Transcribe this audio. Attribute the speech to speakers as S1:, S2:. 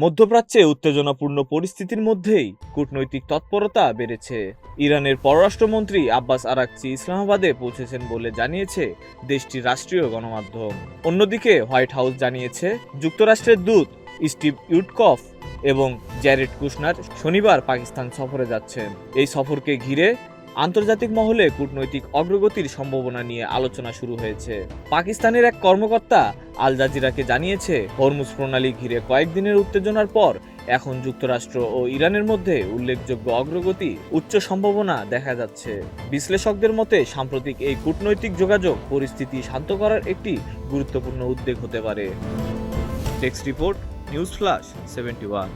S1: মধ্যপ্রাচ্যে উত্তেজনাপূর্ণ পরিস্থিতির মধ্যেই কূটনৈতিক তৎপরতা বেড়েছে। ইরানের পররাষ্ট্রমন্ত্রী আব্বাস আরাকচি ইসলামাবাদে পৌঁছেছেন বলে জানিয়েছে দেশটির রাষ্ট্রীয় গণমাধ্যম। অন্যদিকে হোয়াইট হাউস জানিয়েছে যুক্তরাষ্ট্রের দূত স্টিভ উইটকফ এবং জ্যারেড কুশনার শনিবার পাকিস্তান সফরে যাচ্ছেন। এই সফরকে ঘিরে আন্তর্জাতিক মহলে কূটনৈতিক অগ্রগতির সম্ভাবনা নিয়ে আলোচনা শুরু হয়েছে। পাকিস্তানের এক কর্মকর্তা আল জাজিরাকে জানিয়েছে, হরমুজ প্রণালী ঘিরে কয়েকদিনের উত্তেজনার পর এখন যুক্তরাষ্ট্র ও ইরানের মধ্যে উল্লেখযোগ্য অগ্রগতি, উচ্চ সম্ভাবনা দেখা যাচ্ছে। বিশ্লেষকদের মতে সাম্প্রতিক এই কূটনৈতিক যোগাযোগ পরিস্থিতি শান্ত করার একটি গুরুত্বপূর্ণ উদ্যোগ হতে পারে। Text report, news flash 71।